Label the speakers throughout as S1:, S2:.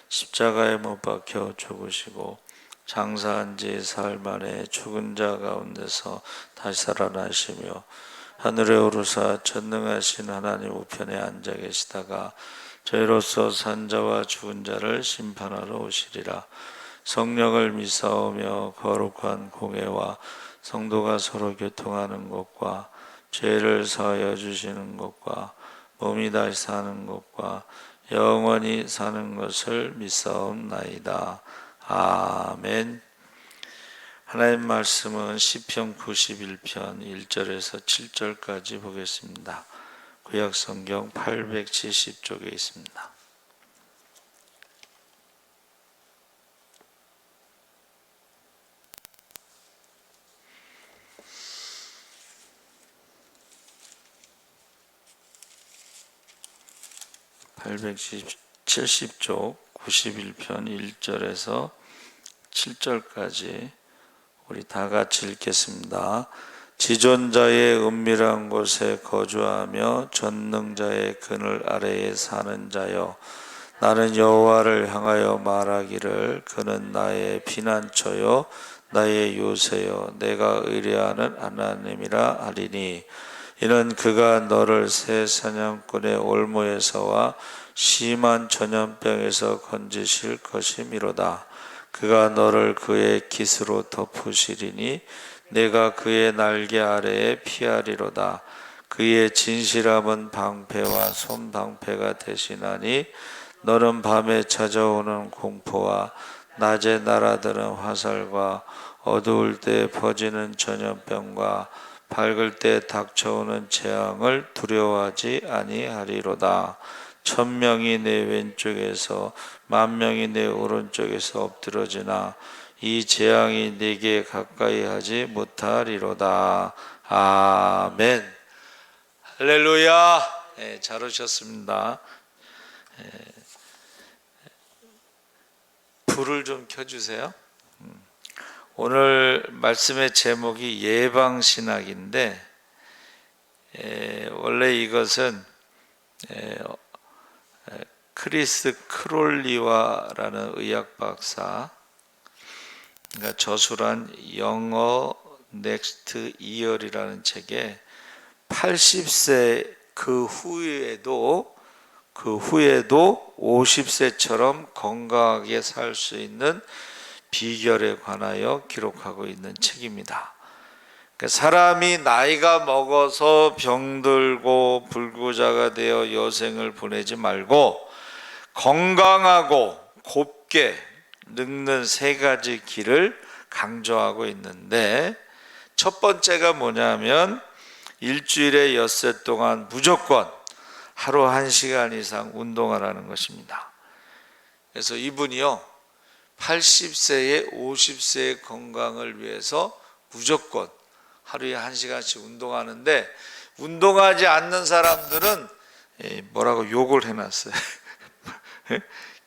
S1: 십자가에 못 박혀 죽으시고 장사한 지 사흘 만에 죽은 자 가운데서 다시 살아나시며 하늘에 오르사 전능하신 하나님 우편에 앉아 계시다가 저희로서 산 자와 죽은 자를 심판하러 오시리라. 성령을 믿사오며 거룩한 공회와 성도가 서로 교통하는 것과 죄를 사하여 주시는 것과 몸이 다시 사는 것과 영원히 사는 것을 믿사옵나이다. 아멘. 하나님 말씀은 시편 91편 1절에서 7절까지 보겠습니다. 구약성경 870쪽에 있습니다. (870쪽) 91편 1절에서 7절까지 우리 다 같이 읽겠습니다. 지존자의 은밀한 곳에 거주하며 전능자의 그늘 아래에 사는 자여, 나는 여호와를 향하여 말하기를 그는 나의 피난처요 나의 요새요 내가 의뢰하는 하나님이라 하리니, 이는 그가 너를 새 사냥꾼의 올무에서와 심한 전염병에서 건지실 것이미로다. 그가 너를 그의 깃으로 덮으시리니 내가 그의 날개 아래에 피하리로다. 그의 진실함은 방패와 손방패가 되시나니 너는 밤에 찾아오는 공포와 낮에 날아드는 화살과 어두울 때 퍼지는 전염병과 밝을 때 닥쳐오는 재앙을 두려워하지 아니하리로다. 1000명이 내 왼쪽에서 10,000명이 내 오른쪽에서 엎드러지나 이 재앙이 네게 가까이 하지 못하리로다. 아멘. 할렐루야. 네, 잘 오셨습니다. 불을 좀 켜주세요. 오늘 말씀의 제목이 예방신학인데, 원래 이것은 크리스 크롤리와라는 의학박사, 그러니까 저술한 영어 넥스트 이열이라는 책에 80세 그 후에도 50세처럼 건강하게 살 수 있는 비결에 관하여 기록하고 있는 책입니다. 그러니까 사람이 나이가 먹어서 병들고 불구자가 되어 여생을 보내지 말고 건강하고 곱게 늙는 3가지 길을 강조하고 있는데, 첫 번째가 뭐냐면 일주일에 엿새 동안 무조건 하루 1시간 이상 운동하라는 것입니다. 그래서 이분이요 80세에 50세의 건강을 위해서 무조건 하루에 1시간씩 운동하는데, 운동하지 않는 사람들은 뭐라고 욕을 해놨어요.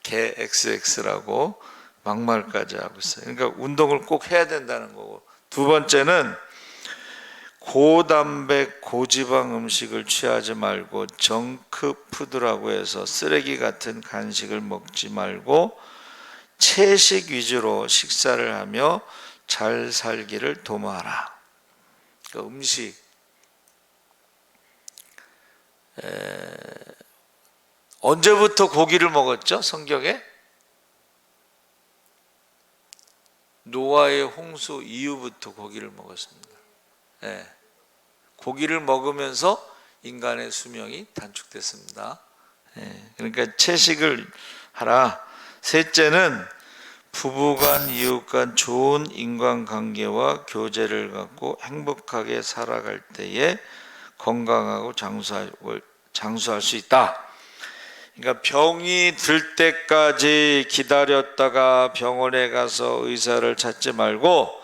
S1: 개 XX라고 막말까지 하고 있어요. 그러니까 운동을 꼭 해야 된다는 거고, 두 번째는 고단백 고지방 음식을 취하지 말고 정크푸드라고 해서 쓰레기 같은 간식을 먹지 말고 채식 위주로 식사를 하며 잘 살기를 도모하라. 그러니까 음식, 언제부터 고기를 먹었죠? 성경에? 노아의 홍수 이후부터 고기를 먹었습니다. 고기를 먹으면서 인간의 수명이 단축됐습니다. 그러니까 채식을 하라. 셋째는 부부간, 이웃간 좋은 인간관계와 교제를 갖고 행복하게 살아갈 때에 건강하고 장수할 수 있다. 그러니까 병이 들 때까지 기다렸다가 병원에 가서 의사를 찾지 말고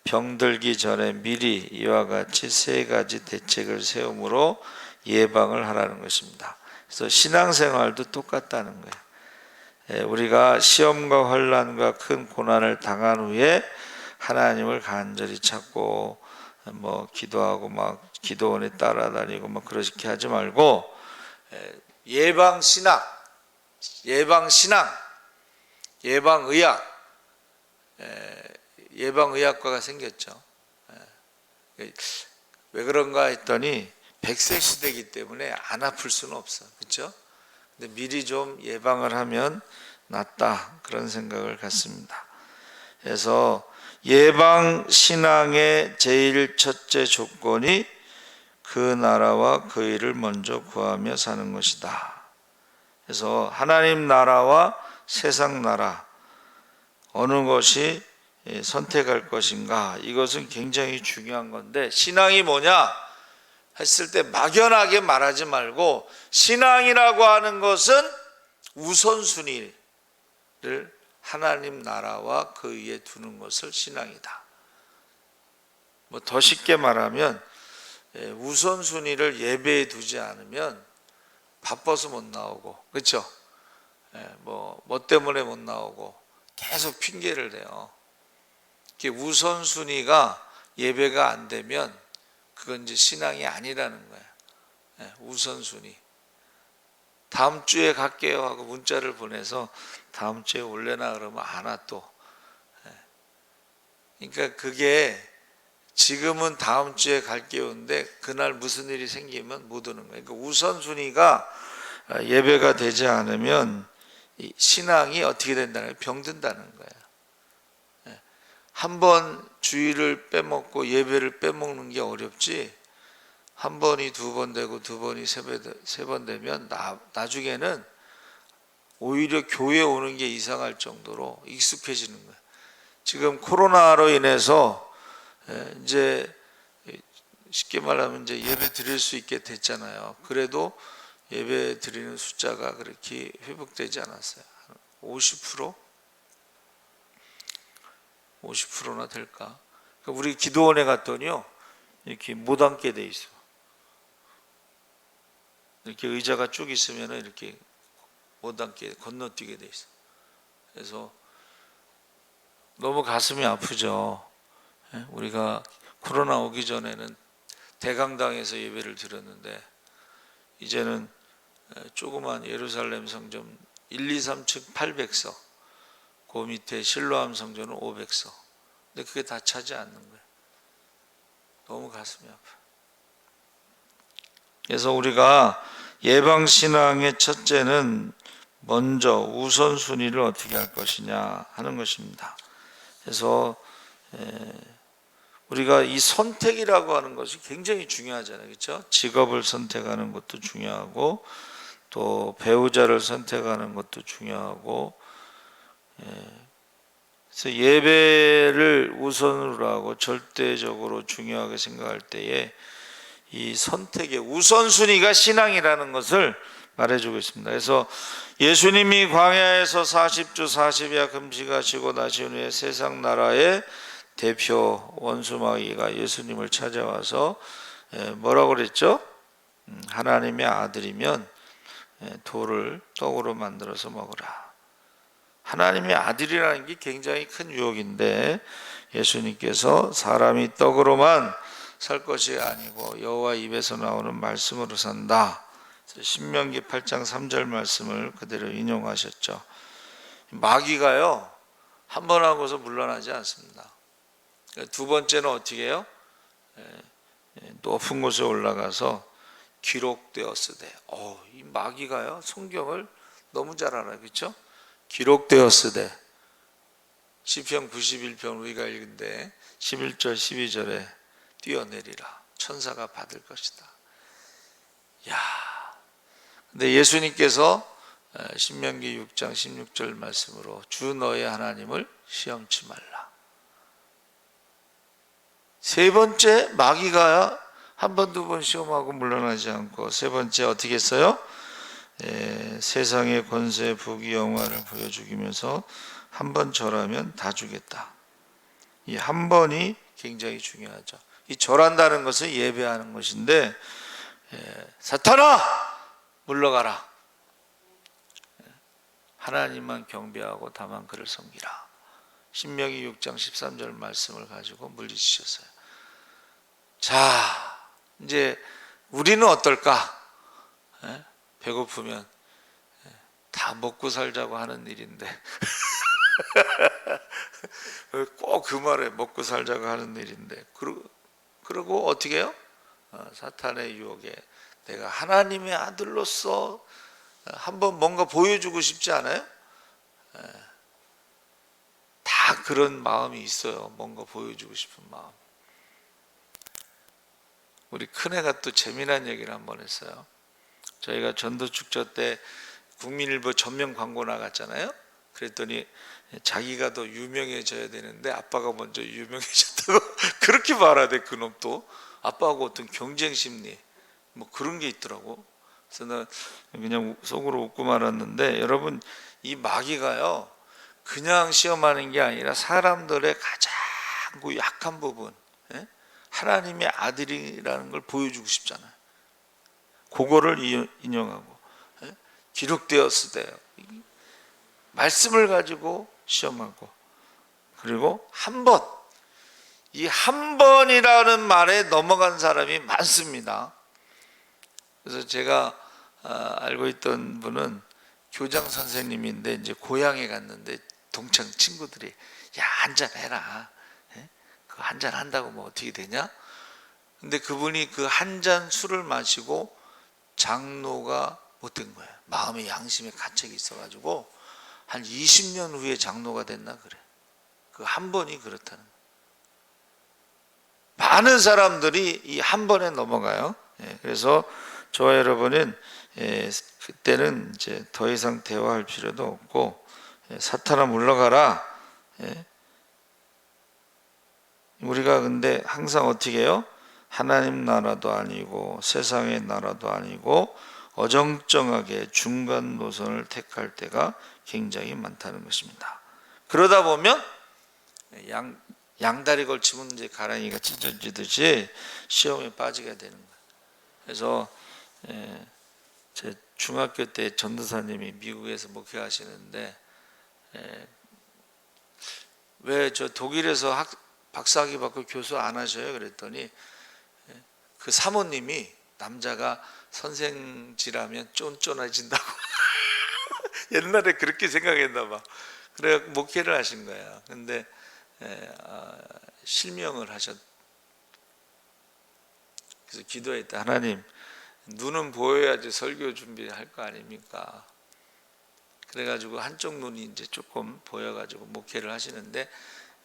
S1: 병들기 전에 미리 이와 같이 3가지 대책을 세움으로 예방을 하라는 것입니다. 그래서 신앙생활도 똑같다는 거예요. 우리가 시험과 환난과 큰 고난을 당한 후에 하나님을 간절히 찾고 기도하고 기도원에 따라다니고 그렇게 하지 말고 예방 신학, 예방신앙, 예방의학, 예방의학과가 생겼죠. 왜 그런가 했더니 100세 시대이기 때문에 안 아플 수는 없어. 그렇죠? 근데 미리 좀 예방을 하면 낫다, 그런 생각을 갖습니다. 그래서 예방신앙의 제일 첫째 조건이 그 나라와 그 일을 먼저 구하며 사는 것이다. 그래서 하나님 나라와 세상 나라, 어느 것이 선택할 것인가, 이것은 굉장히 중요한 건데, 신앙이 뭐냐 했을 때 막연하게 말하지 말고, 신앙이라고 하는 것은 우선순위를 하나님 나라와 그 위에 두는 것을 신앙이다. 뭐 더 쉽게 말하면 우선순위를 예배에 두지 않으면 바빠서 못 나오고, 그렇죠? 뭐 때문에 못 나오고 계속 핑계를 대요. 우선순위가 예배가 안 되면 그건 이제 신앙이 아니라는 거예요. 우선순위. 다음 주에 갈게요 하고 문자를 보내서 다음 주에 올래나 그러면 안 와 또. 그러니까 그게 지금은 다음 주에 갈게요인데 그날 무슨 일이 생기면 못 오는 거예요. 그러니까 우선순위가 예배가 되지 않으면 신앙이 어떻게 된다는 거예요? 병든다는 거예요. 한 번 주일을 빼먹고 예배를 빼먹는 게 어렵지, 한 번이 두 번 되고 두 번이 세 번 되면 나중에는 오히려 교회 오는 게 이상할 정도로 익숙해지는 거예요. 지금 코로나로 인해서 이제 쉽게 말하면 이제 예배 드릴 수 있게 됐잖아요. 그래도 예배 드리는 숫자가 그렇게 회복되지 않았어요. 50%? 50%나 될까? 우리 기도원에 갔더니요, 이렇게 못 앉게 돼 있어. 이렇게 의자가 쭉 있으면 이렇게 못 앉게, 건너뛰게 돼 있어. 그래서 너무 가슴이 아프죠. 우리가 코로나 오기 전에는 대강당에서 예배를 드렸는데, 이제는 조그만 예루살렘 성전 1, 2, 3층 800석, 그 밑에 실로암 성전은 500석. 근데 그게 다 차지 않는 거예요. 너무 가슴이 아파. 그래서 우리가 예방신앙의 첫째는 먼저 우선순위를 어떻게 할 것이냐 하는 것입니다. 그래서 우리가 이 선택이라고 하는 것이 굉장히 중요하잖아요. 그렇죠? 직업을 선택하는 것도 중요하고, 또 배우자를 선택하는 것도 중요하고, 그래서 예배를 우선으로 하고 절대적으로 중요하게 생각할 때에 이 선택의 우선순위가 신앙이라는 것을 말해주고 있습니다. 그래서 예수님이 광야에서 40주 40야 금식하시고 나신 후에 세상 나라의 대표 원수마귀가 예수님을 찾아와서 뭐라고 그랬죠? 하나님의 아들이면 돌을 떡으로 만들어서 먹으라. 하나님의 아들이라는 게 굉장히 큰 유혹인데, 예수님께서 사람이 떡으로만 살 것이 아니고 여호와 입에서 나오는 말씀으로 산다. 신명기 8장 3절 말씀을 그대로 인용하셨죠. 마귀가요, 한 번 하고서 물러나지 않습니다. 두 번째는 어떻게 해요? 높은 곳에 올라가서 기록되었으되. 이 마귀가요, 성경을 너무 잘 알아요. 그렇죠? 기록되었으되. 시편 91편 우리가 읽은데 11절 12절에 뛰어내리라, 천사가 받을 것이다. 야, 근데 예수님께서 신명기 6장 16절 말씀으로 주 너의 하나님을 시험치 말라. 세 번째, 마귀가 한 번, 두 번 시험하고 물러나지 않고, 세 번째 어떻게 했어요? 세상의 권세, 부귀, 영화를 보여주기면서 한 번 절하면 다 주겠다. 이 한 번이 굉장히 중요하죠. 이 절한다는 것은 예배하는 것인데, 사탄아 물러가라. 하나님만 경배하고 다만 그를 섬기라. 신명기 6장 13절 말씀을 가지고 물리치셨어요. 자, 이제 우리는 어떨까? 배고프면 다 먹고 살자고 하는 일인데 꼭 그 말에 먹고 살자고 하는 일인데 그러고 어떻게 해요? 사탄의 유혹에 내가 하나님의 아들로서 한번 뭔가 보여주고 싶지 않아요? 다 그런 마음이 있어요. 뭔가 보여주고 싶은 마음. 우리 큰애가 또 재미난 얘기를 한번 했어요. 저희가 전도축제 때 국민일보 전면 광고 나갔잖아요. 그랬더니 자기가 더 유명해져야 되는데 아빠가 먼저 유명해졌다고 그렇게 말하대. 그놈 또 아빠하고 어떤 경쟁 심리 뭐 그런 게 있더라고. 그래서 나 그냥 속으로 웃고 말았는데, 여러분 이 마귀가요 그냥 시험하는 게 아니라 사람들의 가장 그 약한 부분, 하나님의 아들이라는 걸 보여주고 싶잖아요. 그거를 인용하고 기록되었으되 말씀을 가지고 시험하고, 그리고 이 한 번이라는 말에 넘어간 사람이 많습니다. 그래서 제가 알고 있던 분은 교장 선생님인데 이제 고향에 갔는데 동창 친구들이 야 한잔 해라, 그 한잔 한다고 뭐 어떻게 되냐? 근데 그분이 그 한 잔 술을 마시고 장로가 못 된 거예요. 마음의 양심에 가책이 있어가지고 한 20년 후에 장로가 됐나 그래. 그 한 번이 그렇다는 거예요. 많은 사람들이 이 한 번에 넘어가요. 그래서 저와 여러분은 그때는 이제 더 이상 대화할 필요도 없고 사탄아 물러가라. 우리가 근데 항상 어떻게 해요? 하나님 나라도 아니고 세상의 나라도 아니고 어정쩡하게 중간 노선을 택할 때가 굉장히 많다는 것입니다. 그러다 보면 양다리 걸치면 이제 가랑이가 찢어지듯이 시험에 빠지게 되는 거예요. 그래서 제 중학교 때 전도사님이 미국에서 목회하시는데 왜 저 독일에서 박사학위 받고 교수 안 하셔요? 그랬더니 그 사모님이 남자가 선생질하면 쫀쫀해진다고 옛날에 그렇게 생각했나 봐. 그래 목회를 하신 거예요. 근데 실명을 하셨. 그래서 기도했다. 하나님, 눈은 보여야지 설교 준비할 거 아닙니까? 그래가지고 한쪽 눈이 이제 조금 보여가지고 목회를 하시는데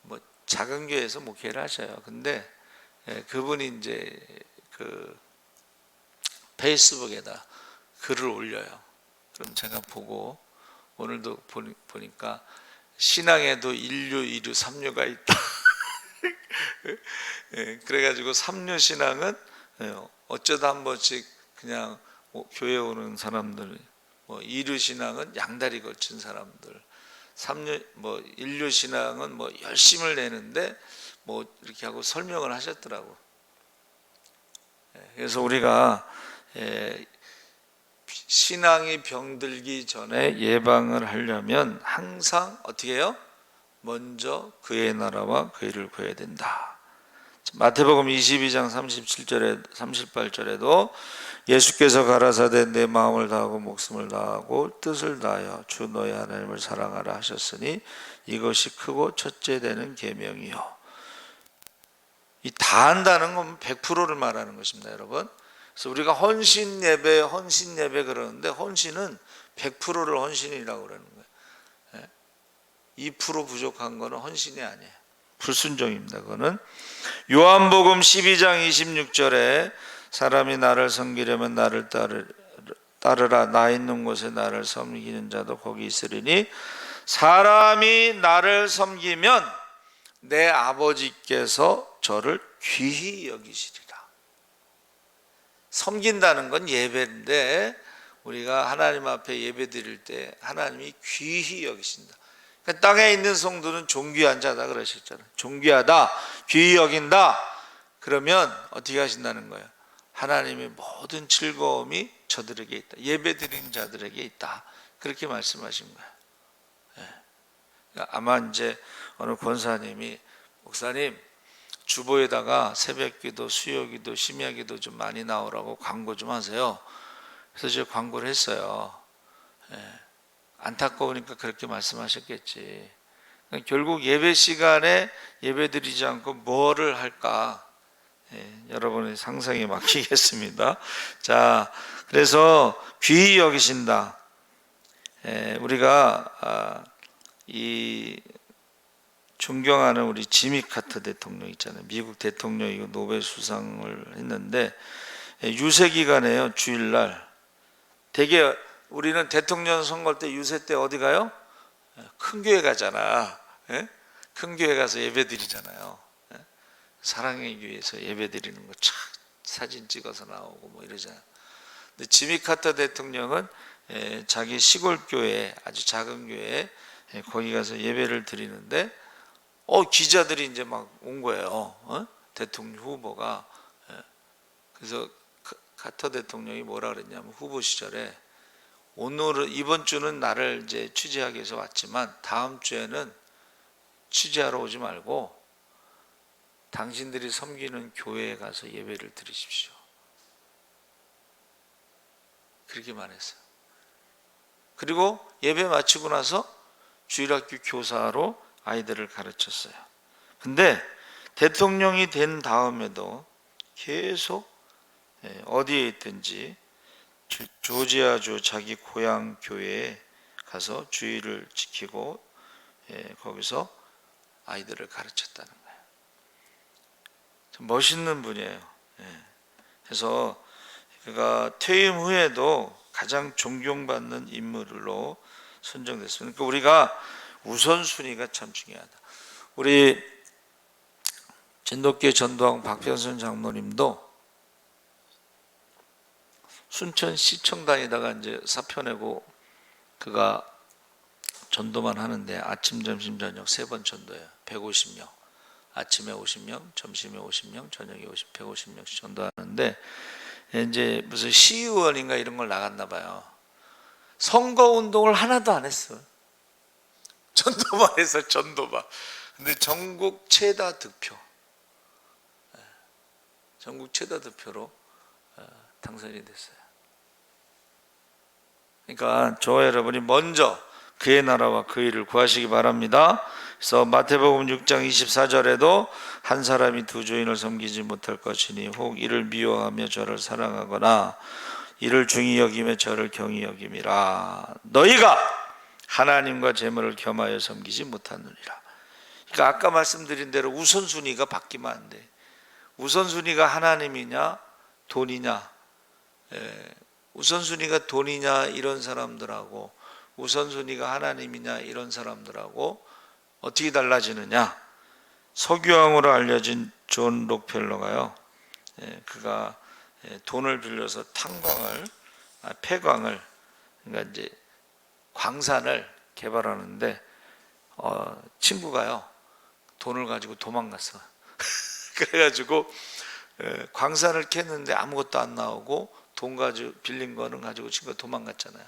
S1: 뭐 작은 교회에서 목회를 하셔요. 근데 그분이 이제 그 페이스북에다 글을 올려요. 그럼 제가 보고 오늘도 보니까 신앙에도 1류, 2류, 3류가 있다. 그래가지고 3류 신앙은 어쩌다 한 번씩 그냥 교회 오는 사람들, 2류 신앙은 양다리 걸친 사람들, 1류 신앙은 열심을 내는데 이렇게 하고 설명을 하셨더라고. 그래서 우리가 신앙이 병들기 전에 예방을 하려면 항상 어떻게 해요? 먼저 그의 나라와 그의 일을 구해야 된다. 마태복음 22장 37절에 38절에도 예수께서 가라사대 내 마음을 다하고 목숨을 다하고 뜻을 다하여 주 너의 하나님을 사랑하라 하셨으니 이것이 크고 첫째 되는 계명이요. 이 다한다는 건 100%를 말하는 것입니다, 여러분. 그래서 우리가 헌신 예배 그러는데 헌신은 100%를 헌신이라고 그러는 거예요. 2% 부족한 거는 헌신이 아니에요. 불순종입니다. 그거는 요한복음 12장 26절에 사람이 나를 섬기려면 나를 따르라. 나 있는 곳에 나를 섬기는 자도 거기 있으리니 사람이 나를 섬기면 내 아버지께서 저를 귀히 여기시리라. 섬긴다는 건 예배인데 우리가 하나님 앞에 예배 드릴 때 하나님이 귀히 여기신다. 그러니까 땅에 있는 성도는 존귀한 자다 그러셨잖아요. 존귀하다, 귀히 여긴다. 그러면 어떻게 하신다는 거예요? 하나님의 모든 즐거움이 저들에게 있다. 예배 드리는 자들에게 있다. 그렇게 말씀하신 거예요. 그러니까 아마 이제 어느 권사님이 목사님 주보에다가 새벽기도, 수요기도, 심야기도 좀 많이 나오라고 광고 좀 하세요. 그래서 제가 광고를 했어요. 안타까우니까 그렇게 말씀하셨겠지. 결국 예배 시간에 예배드리지 않고 뭐를 할까? 여러분의 상상에 맡기겠습니다. 자, 그래서 귀히 여기신다. 우리가 이 존경하는 우리 지미 카터 대통령 있잖아요. 미국 대통령이고 노벨 수상을 했는데 유세 기간에요. 주일날 되게 우리는 대통령 선거 때 유세 때 어디 가요? 큰 교회 가잖아. 큰 교회 가서 예배 드리잖아요. 사랑의 교회에서 예배 드리는 거 참 사진 찍어서 나오고 뭐 이러잖아요. 근데 지미 카터 대통령은 자기 시골 교회, 아주 작은 교회에 거기 가서 예배를 드리는데 기자들이 이제 막 온 거예요. 대통령 후보가. 그래서 카터 대통령이 뭐라 그랬냐면 후보 시절에 오늘은 이번 주는 나를 이제 취재하기 위해서 왔지만 다음 주에는 취재하러 오지 말고 당신들이 섬기는 교회에 가서 예배를 드리십시오. 그렇게 말했어요. 그리고 예배 마치고 나서 주일학교 교사로 아이들을 가르쳤어요. 근데 대통령이 된 다음에도 계속 어디에 있든지 조지아주 자기 고향 교회에 가서 주일을 지키고 거기서 아이들을 가르쳤다는 거예요. 참 멋있는 분이에요. 그래서 그가 퇴임 후에도 가장 존경받는 인물로 선정됐습니다. 그러니까 우리가 우선순위가 참 중요하다. 우리 진돗교 전도왕 박병선 장로님도 순천시청 다니다가 이제 사표 내고 그가 전도만 하는데 아침, 점심, 저녁 3번 전도해요. 150명. 아침에 50명, 점심에 50명, 저녁에 150명씩 전도하는데 이제 무슨 시의원인가 이런 걸 나갔나 봐요. 선거운동을 하나도 안 했어. 전도만 해서 전도만. 근데 전국 최다 득표. 전국 최다 득표로 당선이 됐어요. 그러니까 저와 여러분이 먼저 그의 나라와 그 일을 구하시기 바랍니다. 그래서 마태복음 6장 24절에도 한 사람이 두 주인을 섬기지 못할 것이니 혹 이를 미워하며 저를 사랑하거나 이를 중히 여기며 저를 경히 여김이라. 너희가 하나님과 재물을 겸하여 섬기지 못하느니라. 그러니까 아까 말씀드린 대로 우선순위가 바뀌면 안 돼. 우선순위가 하나님이냐 돈이냐. 우선순위가 돈이냐 이런 사람들하고 우선순위가 하나님이냐 이런 사람들하고 어떻게 달라지느냐. 석유왕으로 알려진 존 록펠러가요, 그가 돈을 빌려서 폐광을 그러니까 이제 광산을 개발하는데 친구가요 돈을 가지고 도망갔어. 그래가지고 광산을 캤는데 아무것도 안 나오고 돈 가지고 빌린 거는 가지고 친구가 도망갔잖아요.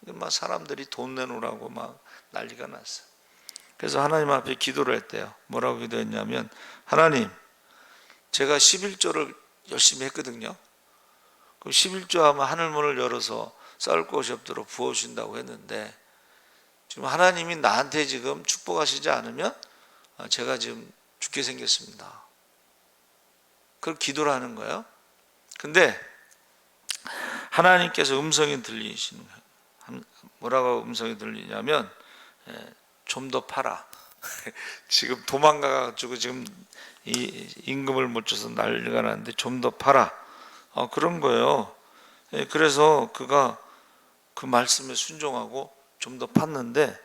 S1: 막 사람들이 돈 내놓으라고 막 난리가 났어. 그래서 하나님 앞에 기도를 했대요. 뭐라고 기도했냐면, 하나님, 제가 11조를 열심히 했거든요. 그럼 11조 하면 하늘문을 열어서 쌀 곳이 없도록 부어주신다고 했는데 지금 하나님이 나한테 지금 축복하시지 않으면 제가 지금 죽게 생겼습니다. 그걸 기도를 하는 거예요. 근데 하나님께서 음성이 들리시는 거예요. 뭐라고 음성이 들리냐면 좀 더 팔아. 지금 도망가가지고 지금 이 임금을 못 줘서 난리가 났는데 좀 더 팔아. 그런 거예요. 그래서 그가 그 말씀에 순종하고 좀 더 팠는데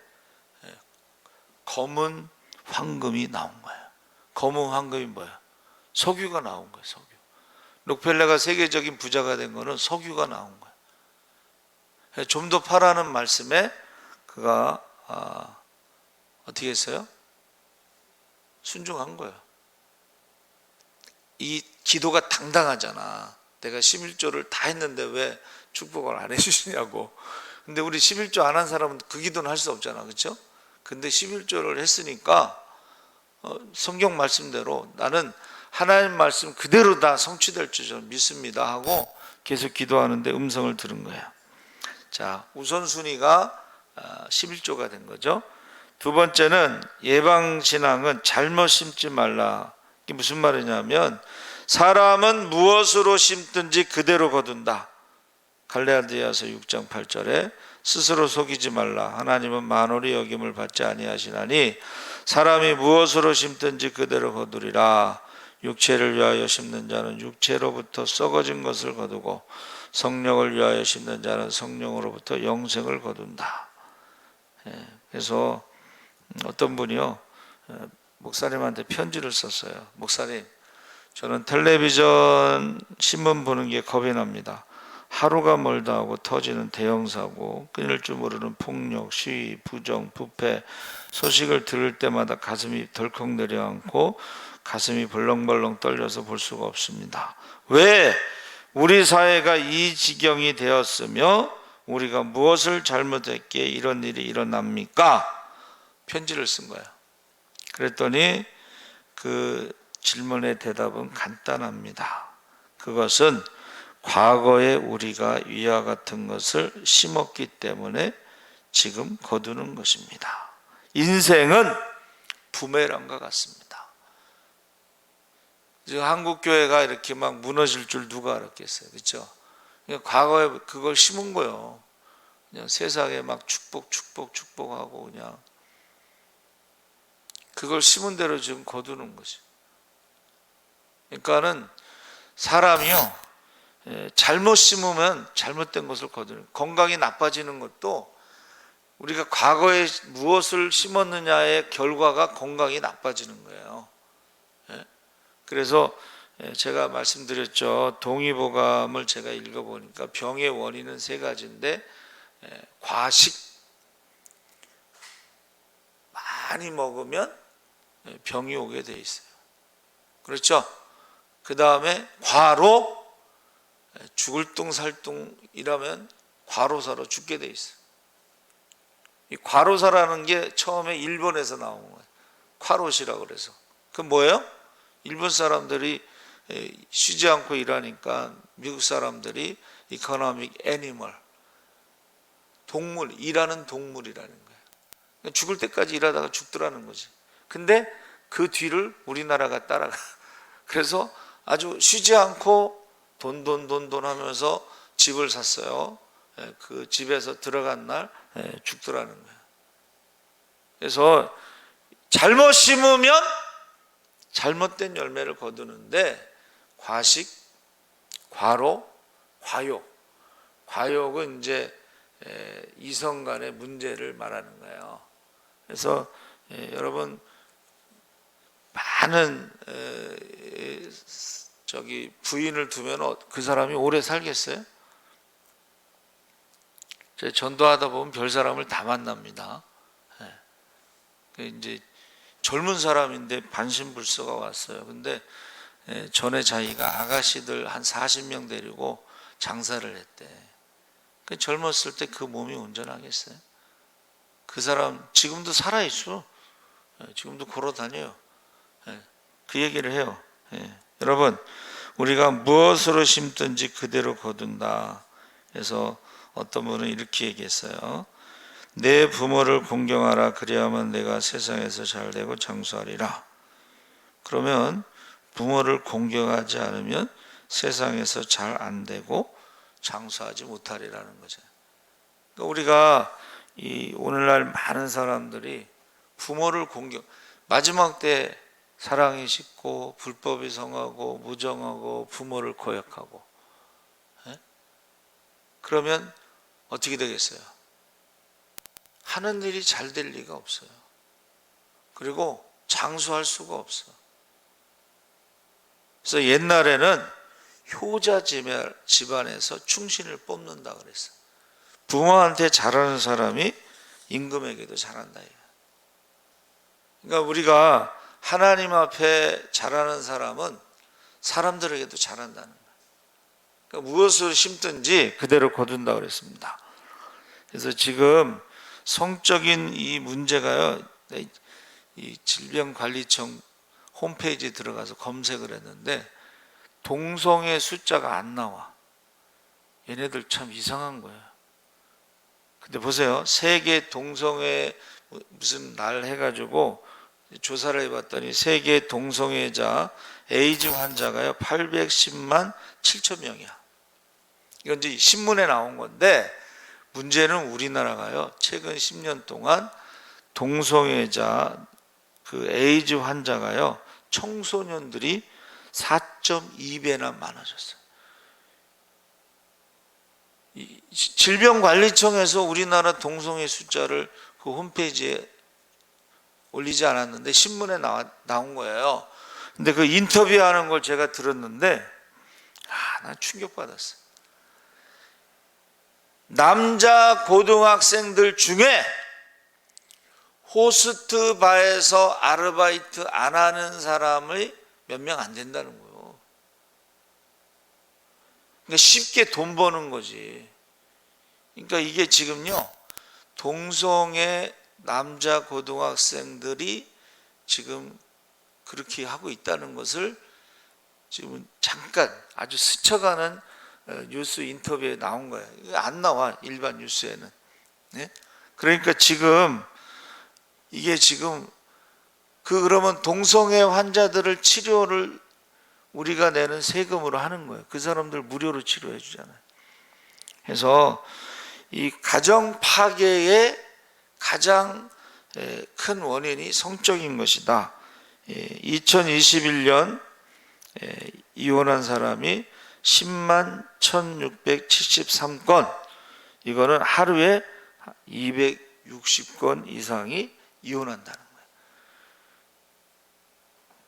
S1: 검은 황금이 나온 거예요. 검은 황금이 뭐야? 석유가 나온 거예요. 석유. 록펠러가 세계적인 부자가 된 거는 석유가 나온 거예요. 좀 더 파라는 말씀에 그가 어떻게 했어요? 순종한 거예요. 이 기도가 당당하잖아. 내가 11조를 다 했는데 왜 축복을 안 해주시냐고. 근데 우리 11조 안 한 사람은 그 기도는 할 수 없잖아. 그렇죠? 근데 11조를 했으니까 성경 말씀대로 나는 하나님 말씀 그대로 다 성취될 줄 믿습니다 하고 계속 기도하는데 음성을 들은 거예요. 자, 우선순위가 11조가 된 거죠. 두 번째는 예방신앙은 잘못 심지 말라. 이게 무슨 말이냐면 사람은 무엇으로 심든지 그대로 거둔다. 갈라디아서 6장 8절에 스스로 속이지 말라. 하나님은 만홀히 여김을 받지 아니하시나니 사람이 무엇으로 심든지 그대로 거두리라. 육체를 위하여 심는 자는 육체로부터 썩어진 것을 거두고 성령을 위하여 심는 자는 성령으로부터 영생을 거둔다. 그래서 어떤 분이요 목사님한테 편지를 썼어요. 목사님, 저는 텔레비전 신문 보는 게 겁이 납니다. 하루가 멀다 하고 터지는 대형사고, 끊일 줄 모르는 폭력, 시위, 부정, 부패 소식을 들을 때마다 가슴이 덜컥 내려앉고 가슴이 벌렁벌렁 떨려서 볼 수가 없습니다. 왜 우리 사회가 이 지경이 되었으며 우리가 무엇을 잘못했기에 이런 일이 일어납니까? 편지를 쓴 거예요. 그랬더니 그 질문의 대답은 간단합니다. 그것은 과거에 우리가 위와 같은 것을 심었기 때문에 지금 거두는 것입니다. 인생은 부메랑과 같습니다. 지금 한국 교회가 이렇게 막 무너질 줄 누가 알았겠어요, 그렇죠? 과거에 그걸 심은 거예요. 그냥 세상에 막 축복하고 그냥 그걸 심은 대로 지금 거두는 거지. 그러니까는 사람이요 잘못 심으면 잘못된 것을 거두는. 건강이 나빠지는 것도 우리가 과거에 무엇을 심었느냐의 결과가 건강이 나빠지는 거예요. 그래서 제가 말씀드렸죠. 동의보감을 제가 읽어보니까 병의 원인은 세 가지인데 과식, 많이 먹으면 병이 오게 돼 있어요. 그렇죠? 그 다음에 과로, 죽을 뚱살뚱이라면 과로사로 죽게 돼 있어요. 이 과로사라는 게 처음에 일본에서 나온 거예요. 과로시라고 그래서. 그 뭐예요? 일본 사람들이 쉬지 않고 일하니까 미국 사람들이 이코노믹 애니멀, 동물, 일하는 동물이라는 거예요. 죽을 때까지 일하다가 죽더라는 거지. 근데 그 뒤를 우리나라가 따라가. 그래서 아주 쉬지 않고 돈 하면서 집을 샀어요. 그 집에서 들어간 날 죽더라는 거예요. 그래서 잘못 심으면 잘못된 열매를 거두는데 과식, 과로, 과욕. 과욕은 이제 이성 간의 문제를 말하는 거예요. 그래서 여러분 많은 부인을 두면 그 사람이 오래 살겠어요? 제가 전도하다 보면 별 사람을 다 만납니다. 이제 젊은 사람인데 반신불수가 왔어요. 근데 전에 자기가 아가씨들 한 40명 데리고 장사를 했대. 젊었을 때 그 몸이 온전하겠어요? 그 사람 지금도 살아있어. 지금도 걸어 다녀요. 그 얘기를 해요. 여러분, 우리가 무엇으로 심든지 그대로 거둔다. 그래서 어떤 분은 이렇게 얘기했어요. 내 부모를 공경하라. 그리하면 내가 세상에서 잘되고 장수하리라. 그러면 부모를 공경하지 않으면 세상에서 잘 안 되고 장수하지 못하리라는 거죠. 그러니까 우리가 오늘날 많은 사람들이 부모를 마지막 때 사랑이 식고 불법이 성하고 무정하고 부모를 거역하고, 그러면 어떻게 되겠어요? 하는 일이 잘 될 리가 없어요. 그리고 장수할 수가 없어. 그래서 옛날에는 효자 집안에서 충신을 뽑는다 그랬어. 부모한테 잘하는 사람이 임금에게도 잘한다. 그러니까 우리가 하나님 앞에 잘하는 사람은 사람들에게도 잘한다는 거예요. 그러니까 무엇을 심든지 그대로 거둔다 그랬습니다. 그래서 지금 성적인 이 문제가요, 이 질병관리청 홈페이지에 들어가서 검색을 했는데 동성애 숫자가 안 나와. 얘네들 참 이상한 거예요. 근데 보세요. 세계 동성애 무슨 날 해가지고 조사를 해봤더니 세계 동성애자 에이즈 환자가요 810만 7천 명이야. 이건 이제 신문에 나온 건데 문제는 우리나라가요 최근 10년 동안 동성애자 그 에이즈 환자가요 청소년들이 4.2배나 많아졌어요. 질병관리청에서 우리나라 동성애 숫자를 그 홈페이지에 올리지 않았는데 신문에 나온 거예요. 근데 그 인터뷰하는 걸 제가 들었는데 나 충격받았어요. 남자 고등학생들 중에 호스트 바에서 아르바이트 안 하는 사람이 몇 명 안 된다는 거예요. 그러니까 쉽게 돈 버는 거지. 그러니까 이게 지금요 동성애 남자 고등학생들이 지금 그렇게 하고 있다는 것을 지금 잠깐 아주 스쳐가는 뉴스 인터뷰에 나온 거예요. 이거 안 나와 일반 뉴스에는. 네? 그러니까 지금 이게 지금 그러면 동성애 환자들을 치료를 우리가 내는 세금으로 하는 거예요. 그 사람들 무료로 치료해 주잖아요. 그래서 이 가정 파괴의 가장 큰 원인이 성적인 것이다. 2021년 이혼한 사람이 10만 1673건, 이거는 하루에 260건 이상이 이혼한다는 거예요.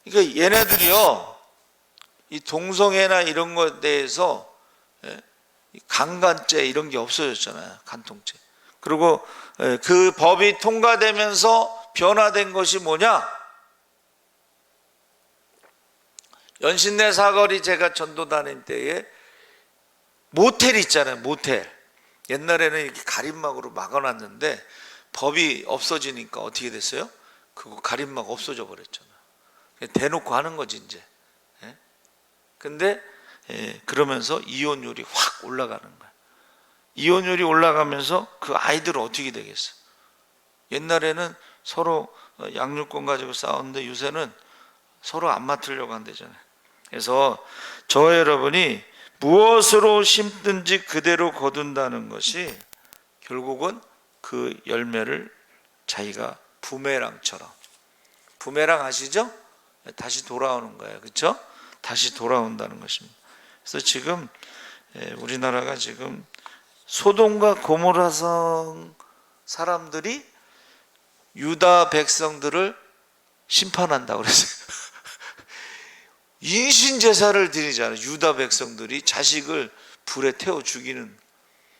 S1: 그러니까 얘네들이요 이 동성애나 이런 것에 대해서 강간죄 이런 게 없어졌잖아요. 간통죄. 그리고 그 법이 통과되면서 변화된 것이 뭐냐? 연신내 사거리 제가 전도 다닐 때에 모텔 있잖아요. 모텔. 옛날에는 이렇게 가림막으로 막아놨는데 법이 없어지니까 어떻게 됐어요? 그거 가림막 없어져 버렸잖아요. 대놓고 하는 거지 이제. 근데 그러면서 이혼율이 확 올라가는 거야. 이혼율이 올라가면서 그 아이들은 어떻게 되겠어? 옛날에는 서로 양육권 가지고 싸웠는데 요새는 서로 안 맡으려고 한대잖아요. 그래서 저 여러분이 무엇으로 심든지 그대로 거둔다는 것이 결국은 그 열매를 자기가 부메랑처럼, 부메랑 아시죠? 다시 돌아오는 거예요. 그렇죠? 다시 돌아온다는 것입니다. 그래서 지금 우리나라가 지금 소돔과 고모라성 사람들이 유다 백성들을 심판한다고 그랬어요. 인신제사를 드리잖아요. 유다 백성들이 자식을 불에 태워 죽이는.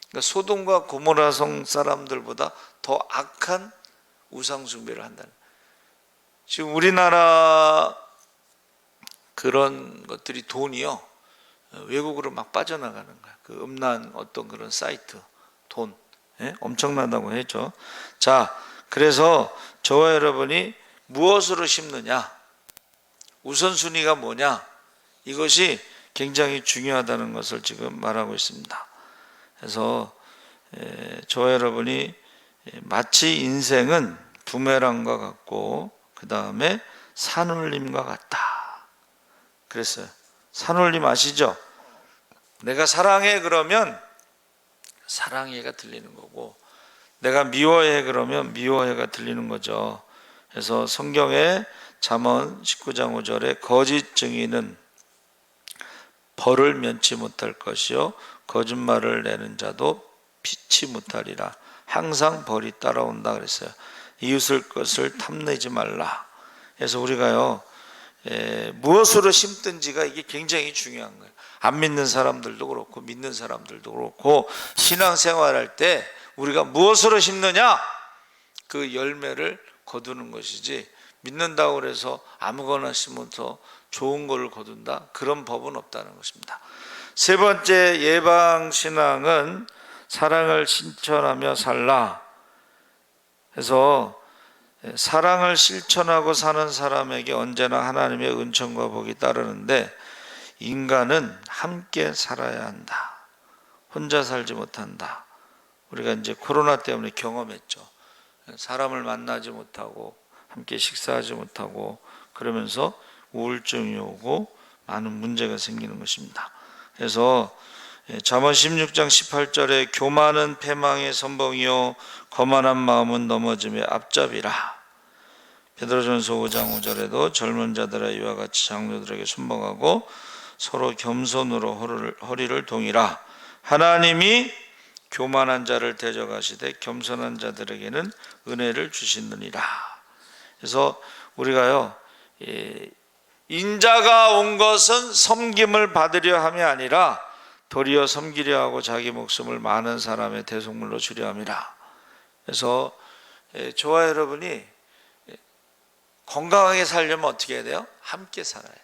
S1: 그러니까 소돔과 고모라성 사람들보다 더 악한 우상숭배를 한다는. 지금 우리나라 그런 것들이 돈이요 외국으로 막 빠져나가는 거야. 그 음란 어떤 그런 사이트 돈 엄청나다고 했죠. 자, 그래서 저와 여러분이 무엇으로 심느냐, 우선순위가 뭐냐, 이것이 굉장히 중요하다는 것을 지금 말하고 있습니다. 그래서 저와 여러분이 마치 인생은 부메랑과 같고 그 다음에 산울림과 같다 그랬어요. 산울림 아시죠? 내가 사랑해 그러면 사랑해가 들리는 거고, 내가 미워해 그러면 미워해가 들리는 거죠. 그래서 성경에 잠언 19장 5절에 거짓 증인은 벌을 면치 못할 것이요 거짓말을 내는 자도 피치 못하리라. 항상 벌이 따라온다 그랬어요. 이웃을 것을 탐내지 말라. 그래서 우리가요 무엇으로 심든지가 이게 굉장히 중요한 거예요. 안 믿는 사람들도 그렇고 믿는 사람들도 그렇고 신앙생활할 때 우리가 무엇으로 심느냐, 그 열매를 거두는 것이지, 믿는다고 해서 아무거나 심어서 좋은 것을 거둔다, 그런 법은 없다는 것입니다. 세 번째 예방신앙은 사랑을 실천하며 살라. 그래서 사랑을 실천하고 사는 사람에게 언제나 하나님의 은총과 복이 따르는데, 인간은 함께 살아야 한다. 혼자 살지 못한다. 우리가 이제 코로나 때문에 경험했죠. 사람을 만나지 못하고 함께 식사하지 못하고 그러면서 우울증이 오고 많은 문제가 생기는 것입니다. 그래서 잠언 16장 18절에 교만은 패망의 선봉이요 거만한 마음은 넘어짐의 앞잡이라. 베드로전서 5장 5절에도 젊은 자들아 이와 같이 장로들에게 순복하고 서로 겸손으로 허리를 동이라. 하나님이 교만한 자를 대적하시되 겸손한 자들에게는 은혜를 주시느니라. 그래서 우리가요, 인자가 온 것은 섬김을 받으려 함이 아니라 도리어 섬기려 하고 자기 목숨을 많은 사람의 대속물로 주려 함이라. 그래서 저와 여러분이 건강하게 살려면 어떻게 해야 돼요? 함께 살아야 돼요.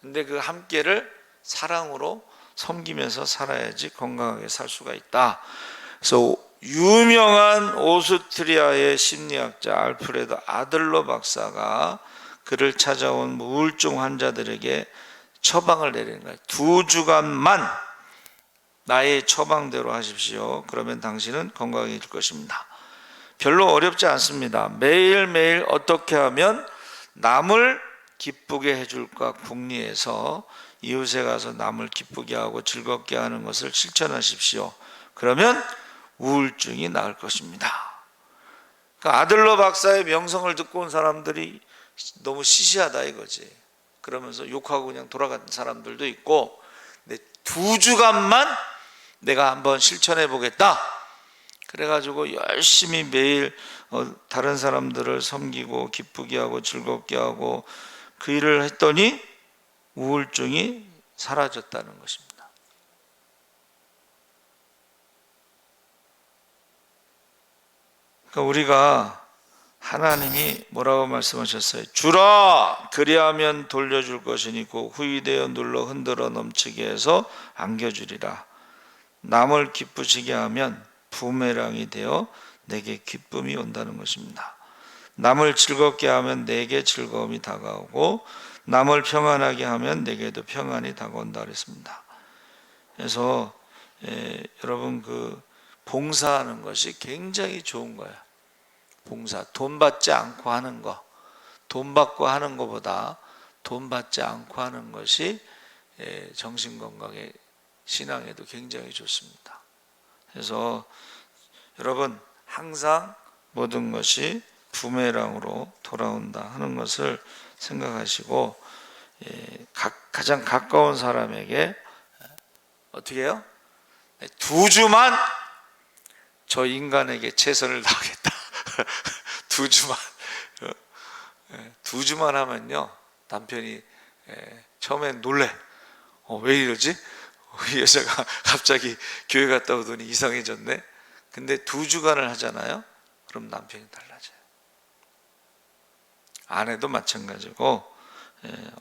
S1: 근데 그 함께를 사랑으로 섬기면서 살아야지 건강하게 살 수가 있다. 그래서 유명한 오스트리아의 심리학자 알프레드 아들러 박사가 그를 찾아온 우울증 환자들에게 처방을 내리는 거예요. 2주간만 나의 처방대로 하십시오. 그러면 당신은 건강해질 것입니다. 별로 어렵지 않습니다. 매일매일 어떻게 하면 남을 기쁘게 해줄까 궁리해서 이웃에 가서 남을 기쁘게 하고 즐겁게 하는 것을 실천하십시오. 그러면 우울증이 나을 것입니다. 그러니까 아들러 박사의 명성을 듣고 온 사람들이 너무 시시하다 이거지. 그러면서 욕하고 그냥 돌아간 사람들도 있고, 근데 2주간만 내가 한번 실천해 보겠다. 그래가지고 열심히 매일 다른 사람들을 섬기고 기쁘게 하고 즐겁게 하고 그 일을 했더니 우울증이 사라졌다는 것입니다. 그러니까 우리가 하나님이 뭐라고 말씀하셨어요? 주라 그리하면 돌려줄 것이니 곧 후이되어 눌러 흔들어 넘치게 해서 안겨주리라. 남을 기쁘시게 하면 부메랑이 되어 내게 기쁨이 온다는 것입니다. 남을 즐겁게 하면 내게 즐거움이 다가오고 남을 평안하게 하면 내게도 평안이 다가온다 그랬습니다. 그래서 여러분 그 봉사하는 것이 굉장히 좋은 거예요. 봉사, 돈 받지 않고 하는 거, 돈 받고 하는 것보다 돈 받지 않고 하는 것이 정신건강에 신앙에도 굉장히 좋습니다. 그래서 여러분 항상 모든 것이 부메랑으로 돌아온다 하는 것을 생각하시고 가장 가까운 사람에게 어떻게 해요? 2주만 저 인간에게 최선을 다하겠다. 2주만 하면요 남편이 처음엔 놀래. 왜 이러지? 이 여자가 갑자기 교회 갔다 오더니 이상해졌네. 근데 2주간을 하잖아요. 그럼 남편이 달라져요. 아내도 마찬가지고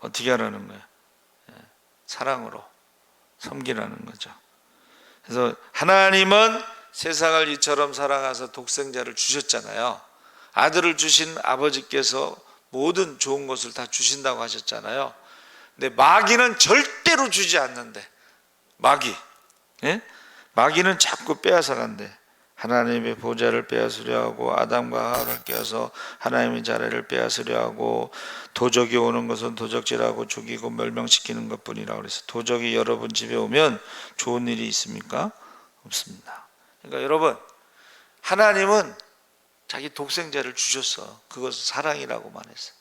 S1: 어떻게 하라는 거예요? 사랑으로 섬기라는 거죠. 그래서 하나님은 세상을 이처럼 사랑하사 독생자를 주셨잖아요. 아들을 주신 아버지께서 모든 좋은 것을 다 주신다고 하셨잖아요. 근데 마귀는 절대로 주지 않는데 마귀는 자꾸 빼앗아 간대. 하나님의 보좌를 빼앗으려 하고 아담과 하와를 깨어서 하나님의 자리를 빼앗으려 하고 도적이 오는 것은 도적질하고 죽이고 멸망시키는 것뿐이라 그래서 도적이 여러분 집에 오면 좋은 일이 있습니까? 없습니다. 그러니까 여러분 하나님은 자기 독생자를 주셨어. 그것은 사랑이라고 말했어요.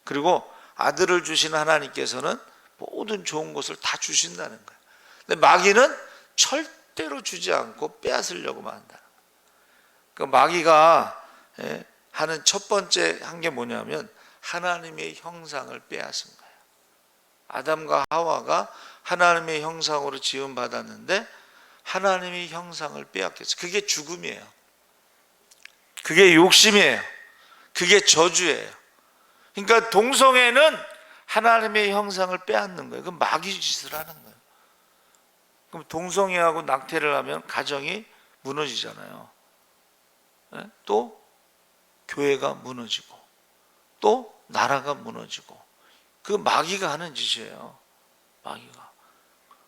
S1: 그리고 아들을 주신 하나님께서는 모든 좋은 것을 다 주신다는 거예요. 근데 마귀는 절대로 주지 않고 빼앗으려고만 한다. 그 마귀가 하는 첫 번째 한 게 뭐냐면 하나님의 형상을 빼앗은 거예요. 아담과 하와가 하나님의 형상으로 지음 받았는데 하나님의 형상을 빼앗겼어요. 그게 죽음이에요. 그게 욕심이에요. 그게 저주예요. 그러니까 동성애는 하나님의 형상을 빼앗는 거예요. 그럼 마귀 짓을 하는 거예요. 그럼 동성애하고 낙태를 하면 가정이 무너지잖아요. 또 교회가 무너지고 또 나라가 무너지고 그 마귀가 하는 짓이에요. 마귀가.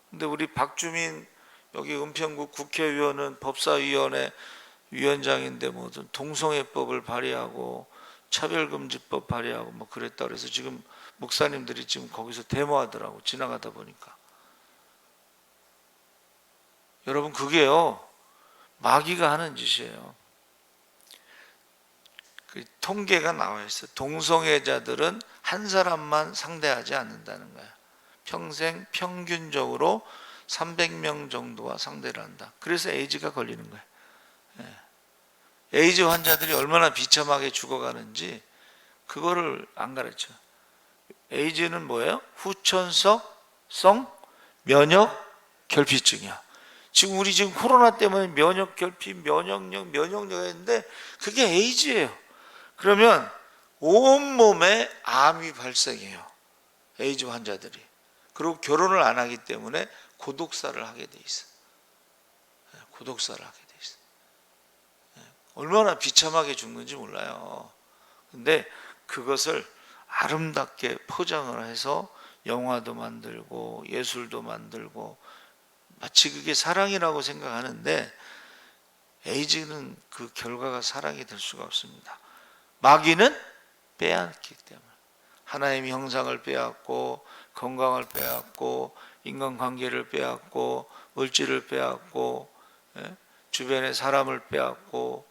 S1: 근데 우리 박주민 여기 은평구 국회의원은 법사위원회 위원장인데 뭐 동성애법을 발의하고 차별금지법 발의하고 뭐 그랬다 그래서 지금 목사님들이 지금 거기서 데모하더라고, 지나가다 보니까. 여러분, 그게요 마귀가 하는 짓이에요. 그 통계가 나와 있어요. 동성애자들은 한 사람만 상대하지 않는다는 거예요. 평생 평균적으로 300명 정도와 상대를 한다. 그래서 에이즈가 걸리는 거예요. 에이즈 환자들이 얼마나 비참하게 죽어가는지 그거를 안 가르쳐. 에이즈는 뭐예요? 후천성 면역 결핍증이야. 지금 우리 지금 코로나 때문에 면역 결핍, 면역력 했는데 그게 에이즈예요. 그러면 온몸에 암이 발생해요. 에이즈 환자들이. 그리고 결혼을 안 하기 때문에 고독사를 하게 돼 있어. 고독사를 하게 돼 있어. 얼마나 비참하게 죽는지 몰라요. 근데 그것을 아름답게 포장을 해서 영화도 만들고 예술도 만들고 마치 그게 사랑이라고 생각하는데 에이즈는 그 결과가 사랑이 될 수가 없습니다. 마귀는 빼앗기 때문에 하나님의 형상을 빼앗고 건강을 빼앗고 인간관계를 빼앗고 물질을 빼앗고 주변의 사람을 빼앗고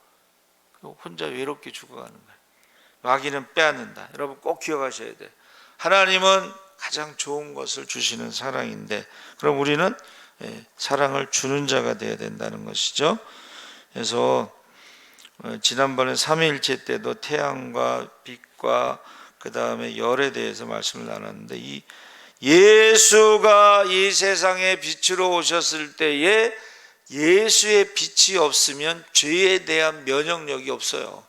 S1: 혼자 외롭게 죽어가는 거예요. 마귀는 빼앗는다. 여러분 꼭 기억하셔야 돼요. 하나님은 가장 좋은 것을 주시는 사랑인데 그럼 우리는 사랑을 주는 자가 되어야 된다는 것이죠. 그래서 지난번에 삼위일체 때도 태양과 빛과 그 다음에 열에 대해서 말씀을 나눴는데 이 예수가 이 세상에 빛으로 오셨을 때에 예수의 빛이 없으면 죄에 대한 면역력이 없어요.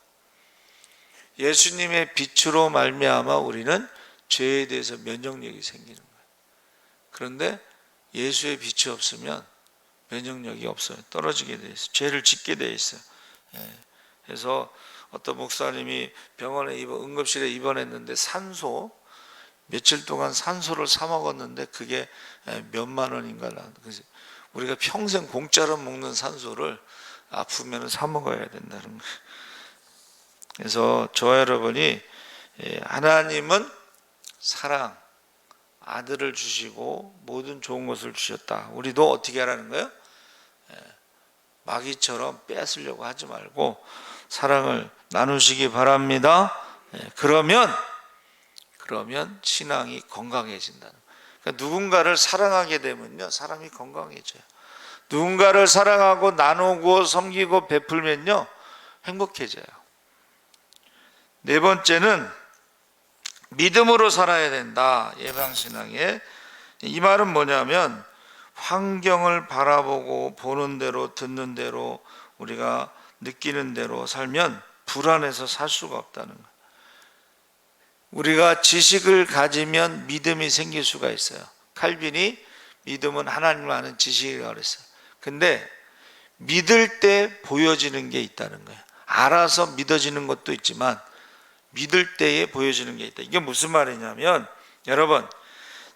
S1: 예수님의 빛으로 말미암아 우리는 죄에 대해서 면역력이 생기는 거예요. 그런데 예수의 빛이 없으면 면역력이 없어요. 떨어지게 돼 있어요. 죄를 짓게 돼 있어요. 그래서 어떤 목사님이 병원에 응급실에 입원했는데 산소 며칠 동안 산소를 사 먹었는데 그게 몇만 원인가. 그래서 우리가 평생 공짜로 먹는 산소를 아프면 사 먹어야 된다는 거예요. 그래서 저와 여러분이 하나님은 사랑, 아들을 주시고 모든 좋은 것을 주셨다. 우리도 어떻게 하라는 거예요? 마귀처럼 빼앗으려고 하지 말고 사랑을 나누시기 바랍니다. 그러면 신앙이 건강해진다는 거예요. 그러니까 누군가를 사랑하게 되면요 사람이 건강해져요. 누군가를 사랑하고 나누고 섬기고 베풀면요 행복해져요. 네 번째는 믿음으로 살아야 된다. 예방신앙에 이 말은 뭐냐면 환경을 바라보고 보는 대로 듣는 대로 우리가 느끼는 대로 살면 불안해서 살 수가 없다는 거예요. 우리가 지식을 가지면 믿음이 생길 수가 있어요. 칼빈이 믿음은 하나님을 아는 지식이라고 그랬어요. 근데 믿을 때 보여지는 게 있다는 거예요. 알아서 믿어지는 것도 있지만 믿을 때에 보여지는 게 있다. 이게 무슨 말이냐면 여러분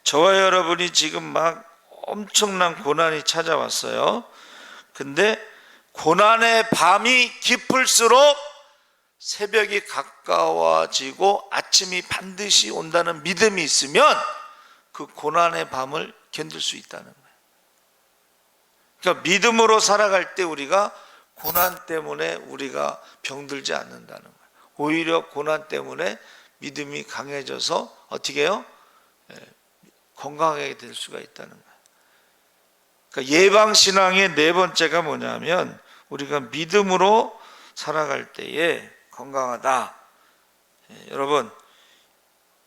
S1: 저와 여러분이 지금 막 엄청난 고난이 찾아왔어요. 근데 고난의 밤이 깊을수록 새벽이 가까워지고 아침이 반드시 온다는 믿음이 있으면 그 고난의 밤을 견딜 수 있다는 거예요. 그러니까 믿음으로 살아갈 때 우리가 고난 때문에 우리가 병들지 않는다는 거예요. 오히려 고난 때문에 믿음이 강해져서 어떻게 해요? 건강하게 될 수가 있다는 거예요. 그러니까 예방신앙의 네 번째가 뭐냐면 우리가 믿음으로 살아갈 때에 건강하다. 여러분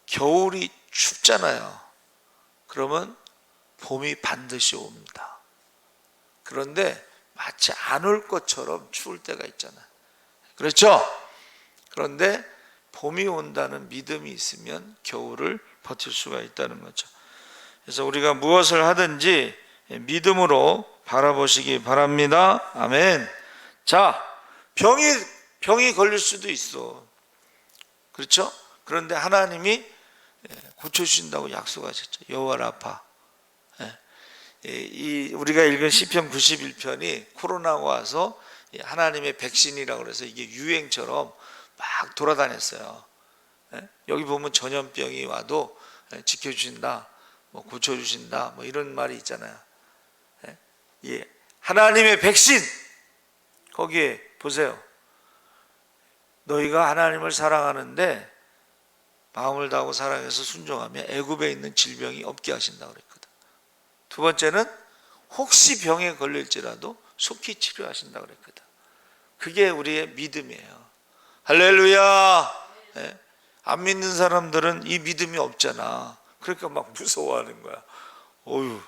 S1: 겨울이 춥잖아요. 그러면 봄이 반드시 옵니다. 그런데 마치 안 올 것처럼 추울 때가 있잖아요. 그렇죠? 그런데 봄이 온다는 믿음이 있으면 겨울을 버틸 수가 있다는 거죠. 그래서 우리가 무엇을 하든지 믿음으로 바라보시기 바랍니다. 아멘. 자, 병이 걸릴 수도 있어. 그렇죠? 그런데 하나님이 고쳐주신다고 약속하셨죠. 여호와 라파. 우리가 읽은 시편 91편이 코로나가 와서 하나님의 백신이라고 그래서 이게 유행처럼 막 돌아다녔어요. 여기 보면 전염병이 와도 지켜주신다, 뭐 고쳐주신다, 뭐 이런 말이 있잖아요. 하나님의 백신, 거기에 보세요. 너희가 하나님을 사랑하는데 마음을 다하고 사랑해서 순종하며 애굽에 있는 질병이 없게 하신다고 그랬거든. 두 번째는 혹시 병에 걸릴지라도 속히 치료하신다고 그랬거든. 그게 우리의 믿음이에요. 할렐루야. 안 믿는 사람들은 이 믿음이 없잖아. 그러니까 막 무서워하는 거야. 어휴,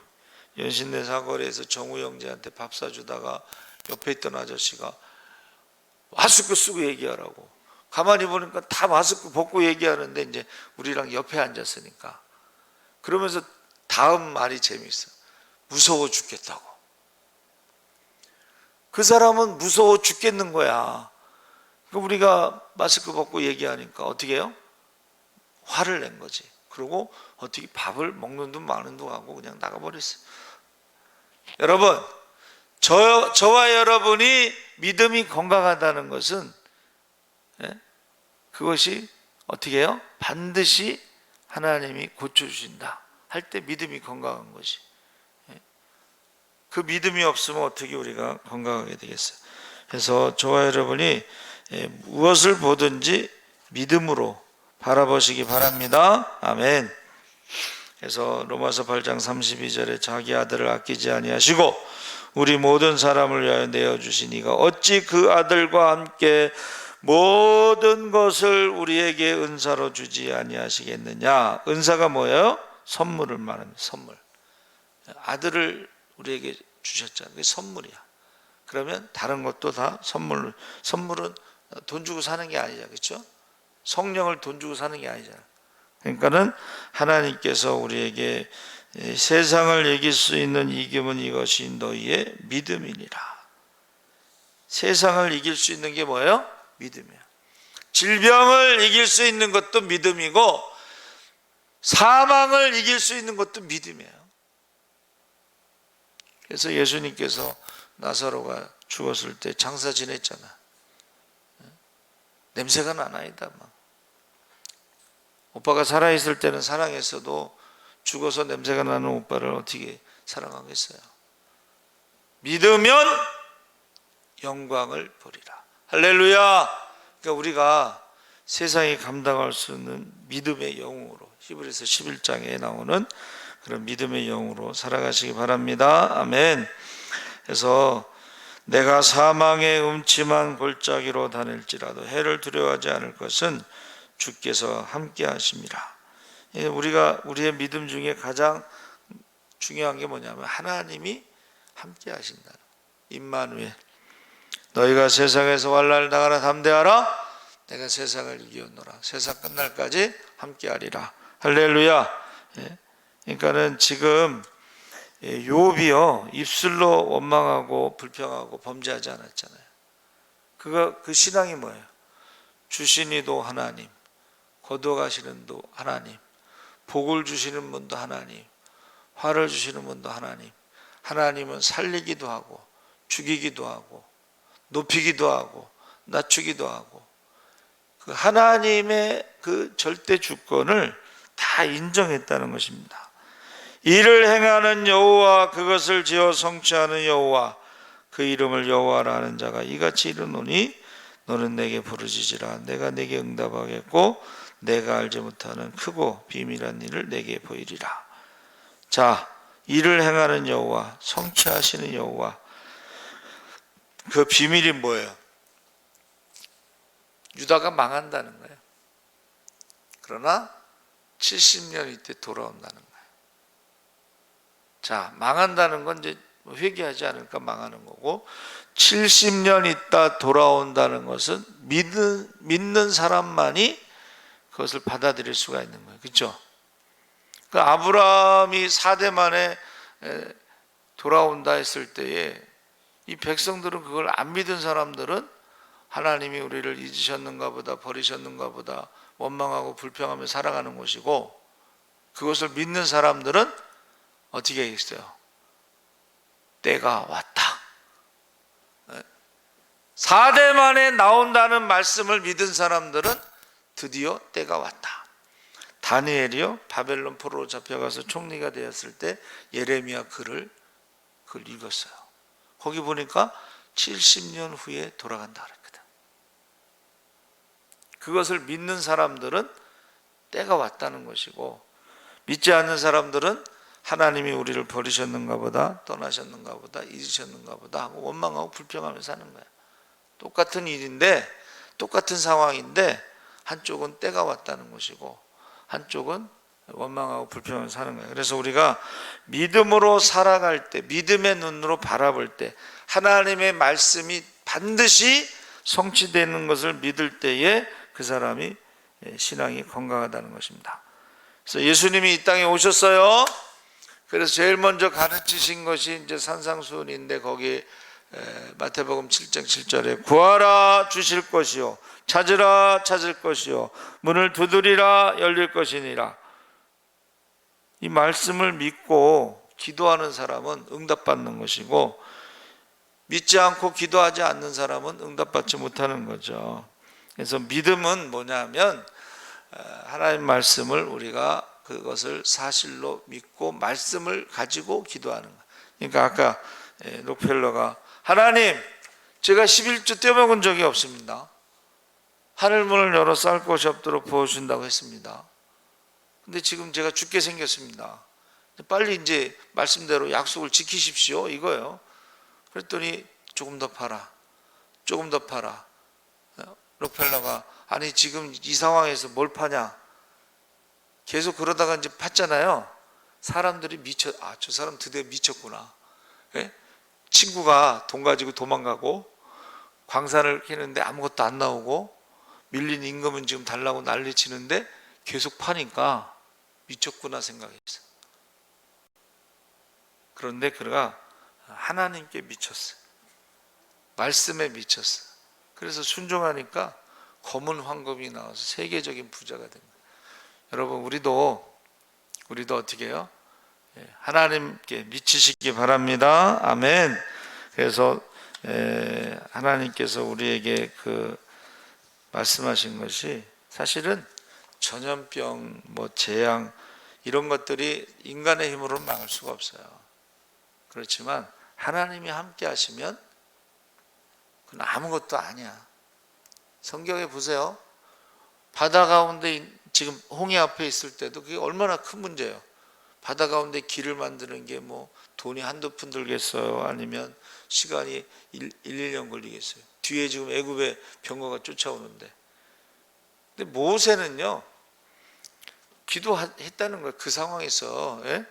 S1: 연신내 사거리에서 정우 형제한테 밥 사주다가 옆에 있던 아저씨가 마스크 쓰고 얘기하라고. 가만히 보니까 다 마스크 벗고 얘기하는데 이제 우리랑 옆에 앉았으니까. 그러면서 다음 말이 재미있어. 무서워 죽겠다고. 그 사람은 무서워 죽겠는 거야. 우리가 마스크 벗고 얘기하니까 어떻게 해요? 화를 낸 거지. 그리고 어떻게 밥을 먹는 둥 마는 둥 하고 그냥 나가버렸어요. 여러분, 저와 여러분이 믿음이 건강하다는 것은 그것이 어떻게 해요? 반드시 하나님이 고쳐주신다 할 때 믿음이 건강한 것이. 그 믿음이 없으면 어떻게 우리가 건강하게 되겠어요? 그래서 저와 여러분이 무엇을 보든지 믿음으로 바라보시기 바랍니다. 아멘. 그래서 로마서 8장 32절에 자기 아들을 아끼지 아니하시고 우리 모든 사람을 위하여 내어주신 이가 어찌 그 아들과 함께 모든 것을 우리에게 은사로 주지 아니하시겠느냐. 은사가 뭐예요? 선물을 말합니다. 선물. 아들을 우리에게 주셨잖아요. 그게 선물이야. 그러면 다른 것도 다 선물은 돈 주고 사는 게 아니잖아요. 그렇죠? 성령을 돈 주고 사는 게 아니잖아요. 그러니까는 하나님께서 우리에게 세상을 이길 수 있는 이김은 이것이 너희의 믿음이니라. 세상을 이길 수 있는 게 뭐예요? 믿음이에요. 질병을 이길 수 있는 것도 믿음이고 사망을 이길 수 있는 것도 믿음이에요. 그래서 예수님께서 나사로가 죽었을 때 장사 지냈잖아. 냄새가 나나이다 막. 오빠가 살아있을 때는 사랑했어도 죽어서 냄새가 나는 오빠를 어떻게 사랑하겠어요? 믿으면 영광을 보리라. 할렐루야. 그러니까 우리가 세상이 감당할 수 있는 믿음의 영으로, 히브리서 11장에 나오는 그런 믿음의 영으로 살아가시기 바랍니다. 아멘. 그래서 내가 사망의 음침한 골짜기로 다닐지라도 해를 두려워하지 않을 것은 주께서 함께 하심이라. 우리의 믿음 중에 가장 중요한 게 뭐냐면 하나님이 함께 하신다. 임마누엘. 너희가 세상에서 환난을 당하나 담대하라. 내가 세상을 이기었노라. 세상 끝날까지 함께하리라. 할렐루야. 그러니까는 지금 욥이요 입술로 원망하고 불평하고 범죄하지 않았잖아요. 그 신앙이 뭐예요? 주신 이도 하나님, 거둬가시는 도 하나님, 복을 주시는 분도 하나님, 화를 주시는 분도 하나님. 하나님은 살리기도 하고 죽이기도 하고 높이기도 하고 낮추기도 하고 그 하나님의 그 절대 주권을 다 인정했다는 것입니다. 이를 행하는 여호와 그것을 지어 성취하는 여호와 그 이름을 여호와라 하는 자가 이같이 이르노니 너는 내게 부르짖으라. 내가 내게 응답하겠고 내가 알지 못하는 크고 비밀한 일을 내게 보이리라. 자, 이를 행하는 여호와, 성취하시는 여호와, 그 비밀이 뭐예요? 유다가 망한다는 거예요. 그러나 70년 이때 돌아온다는 거예요. 자, 망한다는 건 이제 회개하지 않을까 망하는 거고 70년 있다 돌아온다는 것은 믿는 사람만이 그것을 받아들일 수가 있는 거예요. 그렇죠? 그 아브라함이 4대 만에 돌아온다 했을 때에 이 백성들은 그걸 안 믿은 사람들은 하나님이 우리를 잊으셨는가 보다 버리셨는가 보다 원망하고 불평하며 살아가는 것이고 그것을 믿는 사람들은 어떻게 했어요? 때가 왔다. 4대 만에 나온다는 말씀을 믿은 사람들은 드디어 때가 왔다. 다니엘이요, 바벨론 포로로 잡혀가서 총리가 되었을 때 예레미야 그걸 읽었어요. 거기 보니까 70년 후에 돌아간다 그랬거든. 그것을 믿는 사람들은 때가 왔다는 것이고, 믿지 않는 사람들은 하나님이 우리를 버리셨는가 보다, 떠나셨는가 보다, 잊으셨는가 보다 하고 원망하고 불평하며 사는 거야. 똑같은 일인데, 똑같은 상황인데 한쪽은 때가 왔다는 것이고 한쪽은 원망하고 불평하며 사는 거예요. 그래서 우리가 믿음으로 살아갈 때, 믿음의 눈으로 바라볼 때 하나님의 말씀이 반드시 성취되는 것을 믿을 때에 그 사람이 신앙이 건강하다는 것입니다. 그래서 예수님이 이 땅에 오셨어요. 그래서 제일 먼저 가르치신 것이 이제 산상수훈인데, 거기에 마태복음 7장 7절에 구하라 주실 것이요, 찾으라 찾을 것이요, 문을 두드리라 열릴 것이니라. 이 말씀을 믿고 기도하는 사람은 응답받는 것이고, 믿지 않고 기도하지 않는 사람은 응답받지 못하는 거죠. 그래서 믿음은 뭐냐면 하나님 말씀을 우리가 그것을 사실로 믿고 말씀을 가지고 기도하는 거예요. 그러니까 아까 록펠러가 하나님, 제가 11주 떼먹은 적이 없습니다. 하늘문을 열어 쌀 것이 없도록 부어주신다고 했습니다. 근데 지금 제가 죽게 생겼습니다. 빨리 이제 말씀대로 약속을 지키십시오 이거예요. 그랬더니 조금 더 팔아, 조금 더 팔아. 록펠러가 아니 지금 이 상황에서 뭘 파냐, 계속 그러다가 이제 팠잖아요. 사람들이 저 사람 드디어 미쳤구나. 예? 친구가 돈 가지고 도망가고 광산을 캐는데 아무것도 안 나오고 밀린 임금은 지금 달라고 난리치는데 계속 파니까 미쳤구나 생각했어. 그런데 그가 하나님께 미쳤어. 말씀에 미쳤어. 그래서 순종하니까 검은 황금이 나와서 세계적인 부자가 된 거예요. 여러분, 우리도 어떻게 해요? 하나님께 미치시기 바랍니다. 아멘. 그래서 하나님께서 우리에게 그 말씀하신 것이 사실은 전염병, 재앙 이런 것들이 인간의 힘으로는 막을 수가 없어요. 그렇지만 하나님이 함께 하시면 그건 아무것도 아니야. 성경에 보세요. 바다 가운데 지금 홍해 앞에 있을 때도 그게 얼마나 큰 문제예요. 바다 가운데 길을 만드는 게 돈이 한두 푼 들겠어요? 아니면 시간이 1년 걸리겠어요? 뒤에 지금 애굽의 병거가 쫓아오는데. 근데 모세는요, 기도했다는 거예요. 그 상황에서. 예?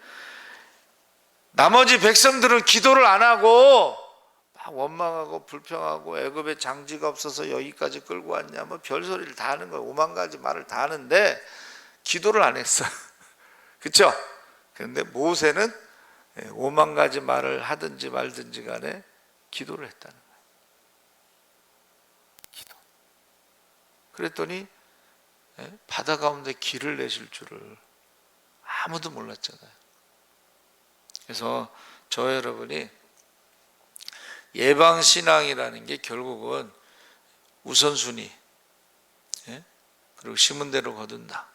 S1: 나머지 백성들은 기도를 안 하고 막 원망하고 불평하고 애굽에 장지가 없어서 여기까지 끌고 왔냐 별소리를 다 하는 거예요. 5만 가지 말을 다 하는데 기도를 안 했어요. 그렇죠? 그런데 모세는 5만 가지 말을 하든지 말든지 간에 기도를 했다는 거예요. 기도. 그랬더니 바다 가운데 길을 내실 줄을 아무도 몰랐잖아요. 그래서 저 여러분이 예방신앙이라는 게 결국은 우선순위, 그리고 심은 대로 거둔다,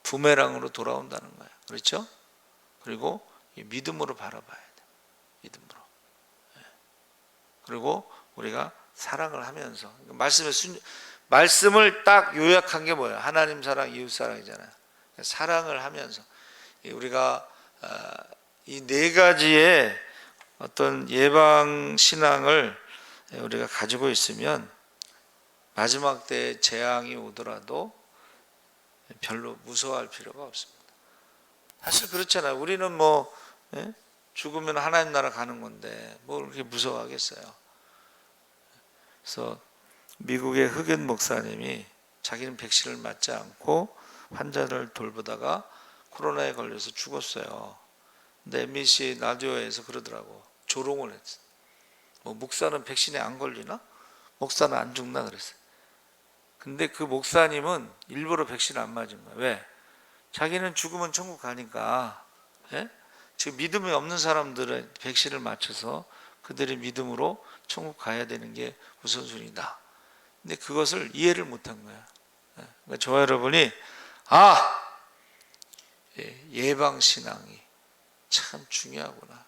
S1: 부메랑으로 돌아온다는 거예요. 그렇죠? 그리고 믿음으로 바라봐야 돼. 믿음으로. 그리고 우리가 사랑을 하면서, 말씀을 딱 요약한 게 뭐예요? 하나님 사랑, 이웃 사랑이잖아요. 사랑을 하면서 우리가 이 네 가지의 어떤 예방 신앙을 우리가 가지고 있으면 마지막 때에 재앙이 오더라도 별로 무서워할 필요가 없습니다. 사실 그렇잖아요. 우리는 죽으면 하나님 나라 가는 건데 뭘 그렇게 무서워하겠어요. 그래서 미국의 흑연 목사님이 자기는 백신을 맞지 않고 환자를 돌보다가 코로나에 걸려서 죽었어요. 근데 MBC 라디오에서 그러더라고. 조롱을 했어. 목사는 백신에 안 걸리나? 목사는 안 죽나? 그랬어요. 근데 그 목사님은 일부러 백신 안 맞은 거야. 왜? 자기는 죽으면 천국 가니까 지금 믿음이 없는 사람들은 백신을 맞춰서 그들의 믿음으로 천국 가야 되는 게 우선순위다. 근데 그것을 이해를 못한 거야. 그러니까 저와 여러분이 예방 신앙이 참 중요하구나.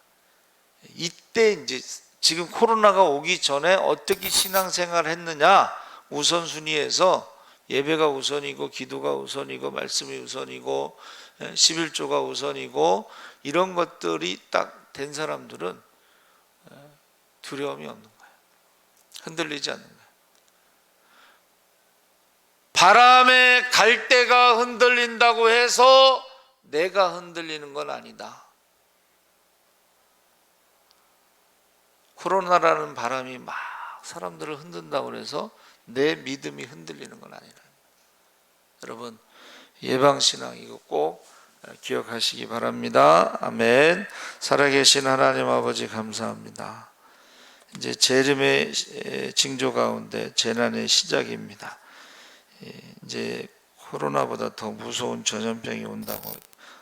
S1: 이때 이제 지금 코로나가 오기 전에 어떻게 신앙생활을 했느냐, 우선순위에서 예배가 우선이고 기도가 우선이고 말씀이 우선이고 11조가 우선이고 이런 것들이 딱 된 사람들은 두려움이 없는 거예요. 흔들리지 않는 거예요. 바람에 갈대가 흔들린다고 해서 내가 흔들리는 건 아니다. 코로나라는 바람이 막 사람들을 흔든다고 해서 내 믿음이 흔들리는 건 아니라. 여러분, 예방신앙 이거 꼭 기억하시기 바랍니다. 아멘. 살아계신 하나님 아버지 감사합니다. 이제 재림의 징조 가운데 재난의 시작입니다. 이제 코로나보다 더 무서운 전염병이 온다고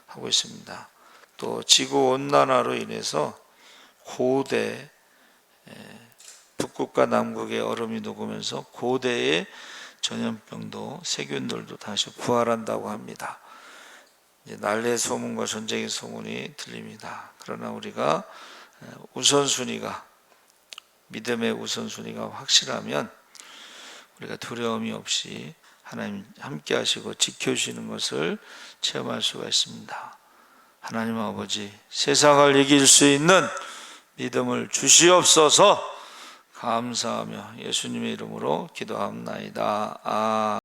S1: 하고 있습니다. 또 지구온난화로 인해서 고대 북극과 남극의 얼음이 녹으면서 고대의 전염병도 세균들도 다시 부활한다고 합니다. 이제 난리의 소문과 전쟁의 소문이 들립니다. 그러나 우리가 우선순위가 믿음의 우선순위가 확실하면 우리가 두려움이 없이 하나님 함께 하시고 지켜주시는 것을 체험할 수가 있습니다. 하나님 아버지, 세상을 이길 수 있는 믿음을 주시옵소서. 감사하며 예수님의 이름으로 기도합나이다.